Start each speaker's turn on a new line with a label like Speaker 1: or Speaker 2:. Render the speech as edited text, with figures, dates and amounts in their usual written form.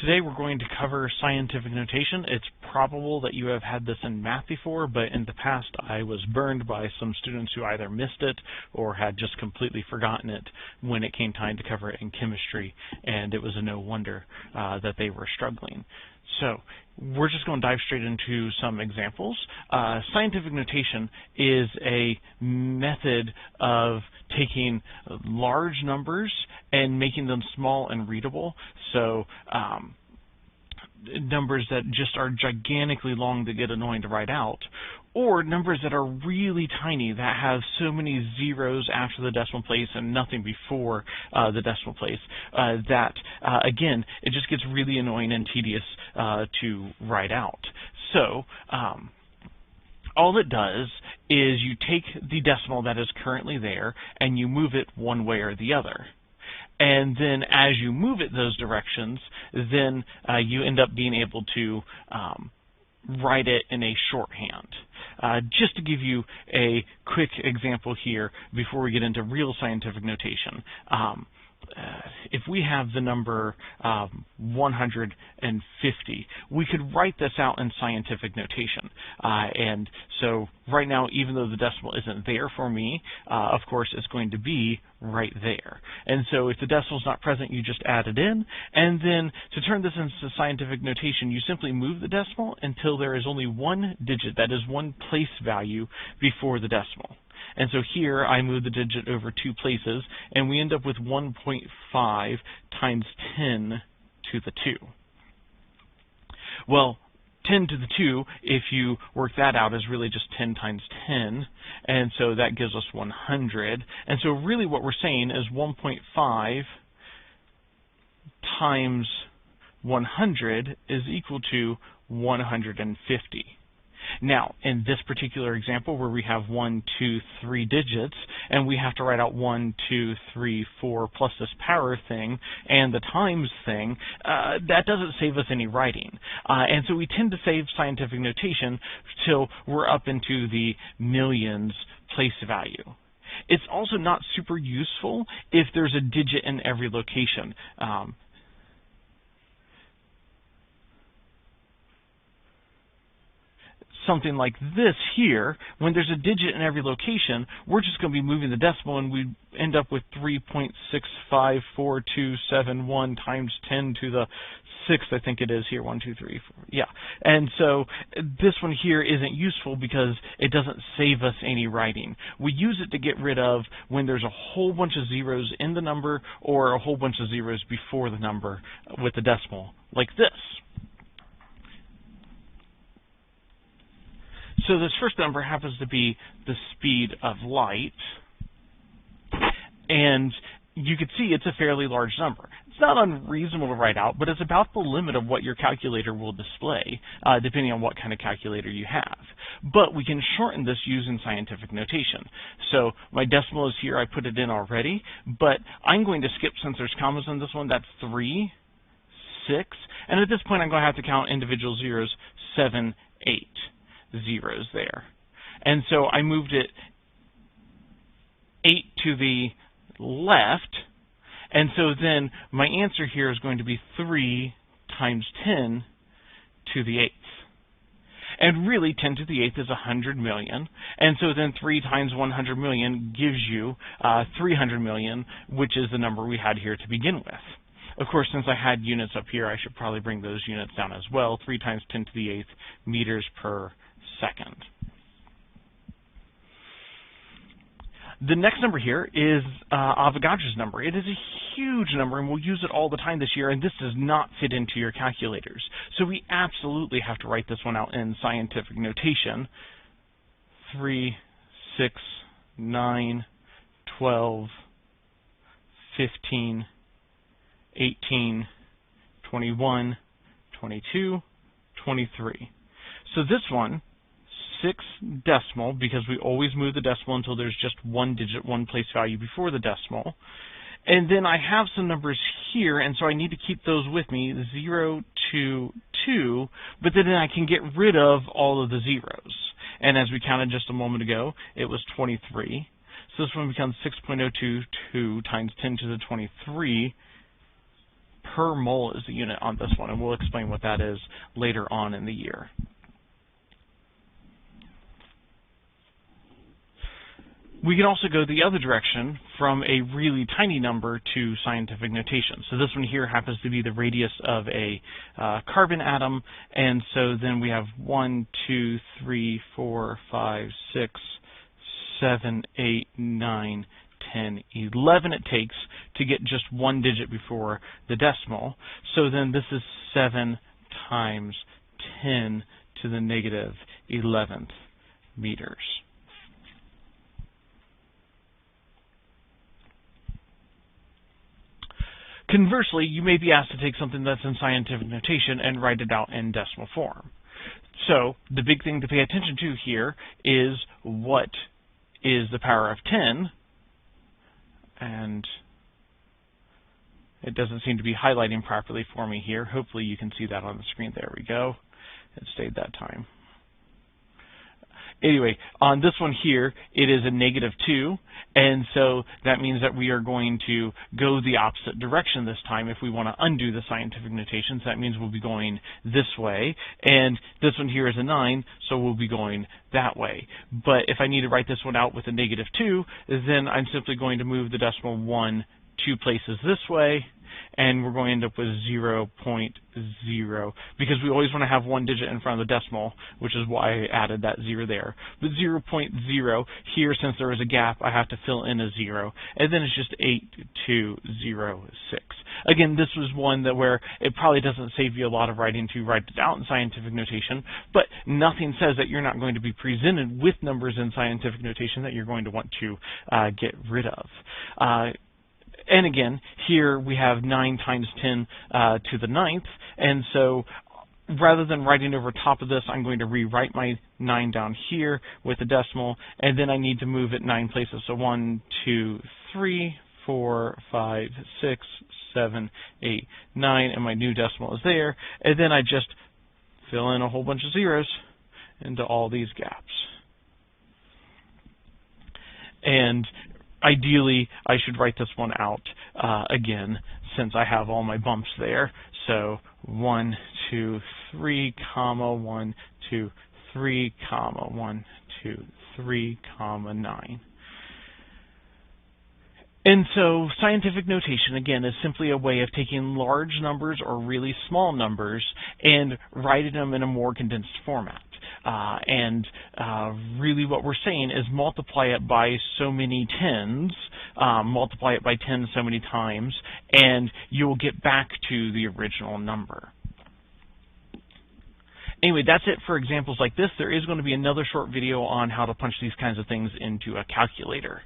Speaker 1: Today we're going to cover scientific notation. It's probable that you have had this in math before, but in the past I was burned by some students who either missed it or had just completely forgotten it when it came time to cover it in chemistry, and it was a no wonder that they were struggling. So we're just going to dive straight into some examples. Scientific notation is a method of taking large numbers and making them small and readable. So numbers that just are gigantically long that get annoying to write out, or numbers that are really tiny that have so many zeros after the decimal place and nothing before the decimal place that, again, it just gets really annoying and tedious to write out. So all it does is you take the decimal that is currently there and you move it one way or the other. And then as you move it those directions, then you end up being able to write it in a shorthand. Just to give you a quick example here before we get into real scientific notation, if we have the number 150, we could write this out in scientific notation. And so right now, even though the decimal isn't there for me, of course, it's going to be right there. And so if the decimal is not present, you just add it in. And then to turn this into scientific notation, you simply move the decimal until there is only one digit, that is one place value, before the decimal. And so here I move the digit over two places, and we end up with 1.5 times 10 to the 2. Well, 10 to the 2, if you work that out, is really just 10 times 10, and so that gives us 100. And so really what we're saying is 1.5 times 100 is equal to 150. Now, in this particular example where we have 1, 2, 3 digits, and we have to write out 1, 2, 3, 4 plus this power thing and the times thing, that doesn't save us any writing. And so we tend to save scientific notation till we're up into the millions place value. It's also not super useful if there's a digit in every location. Something like this here, when there's a digit in every location, we're just going to be moving the decimal, and we end up with 3.654271 times 10 to the 6th, I think it is here, 1, 2, 3, 4, yeah. And so this one here isn't useful because it doesn't save us any writing. We use it to get rid of when there's a whole bunch of zeros in the number or a whole bunch of zeros before the number with the decimal, like this. So this first number happens to be the speed of light, and you can see it's a fairly large number. It's not unreasonable to write out, but it's about the limit of what your calculator will display, depending on what kind of calculator you have. But we can shorten this using scientific notation. So my decimal is here, I put it in already, but I'm going to skip since there's commas in this one. That's 3, 6, and at this point I'm going to have to count individual zeros, 7, 8. Zeros there. And so I moved it 8 to the left, and so then my answer here is going to be 3 times 10 to the 8th. And really, 10 to the 8th is 100 million, and so then 3 times 100 million gives you 300 million, which is the number we had here to begin with. Of course, since I had units up here, I should probably bring those units down as well. 3 times 10 to the 8th meters per second. The next number here is Avogadro's number. It is a huge number, and we'll use it all the time this year, and this does not fit into your calculators. So we absolutely have to write this one out in scientific notation. 3, 6, 9, 12, 15, 18, 21, 22, 23. So this one, 6 decimal, because we always move the decimal until there's just one digit, one place value before the decimal. And then I have some numbers here, and so I need to keep those with me, 0 to 2, but then I can get rid of all of the zeros. And as we counted just a moment ago, it was 23. So this one becomes 6.022 times 10 to the 23 per mole is the unit on this one, and we'll explain what that is later on in the year. We can also go the other direction from a really tiny number to scientific notation. So this one here happens to be the radius of a carbon atom, and so then we have 1, 2, 3, 4, 5, 6, 7, 8, 9, 10, 11 it takes to get just one digit before the decimal. So then this is 7 times 10 to the negative 11th meters. Conversely, you may be asked to take something that's in scientific notation and write it out in decimal form. So the big thing to pay attention to here is what is the power of 10, and it doesn't seem to be highlighting properly for me here. Hopefully you can see that on the screen. There we go. It stayed that time. Anyway, on this one here, it is a -2, and so that means that we are going to go the opposite direction this time if we want to undo the scientific notations. That means we'll be going this way, and this one here is a 9, so we'll be going that way. But if I need to write this one out with a -2, then I'm simply going to move the decimal 1 2 places this way, and we're going to end up with 0.0, because we always want to have one digit in front of the decimal, which is why I added that 0 there. But 0.0 here, since there is a gap, I have to fill in a 0, and then it's just 8206. Again, this was one that where it probably doesn't save you a lot of writing to write it out in scientific notation, but nothing says that you're not going to be presented with numbers in scientific notation that you're going to want to get rid of. And again, here we have 9 times 10 to the 9th, and so rather than writing over top of this, I'm going to rewrite my 9 down here with a decimal, and then I need to move it 9 places. So 1, 2, 3, 4, 5, 6, 7, 8, 9, and my new decimal is there, and then I just fill in a whole bunch of zeros into all these gaps. And ideally, I should write this one out again, since I have all my bumps there. So 1, 2, 3, comma 1, 2, 3, comma 1, 2, 3, comma 9. And so scientific notation, again, is simply a way of taking large numbers or really small numbers and writing them in a more condensed format. Really what we're saying is multiply it by so many tens, multiply it by 10 so many times, and you'll get back to the original number. Anyway, that's it for examples like this. There is going to be another short video on how to punch these kinds of things into a calculator.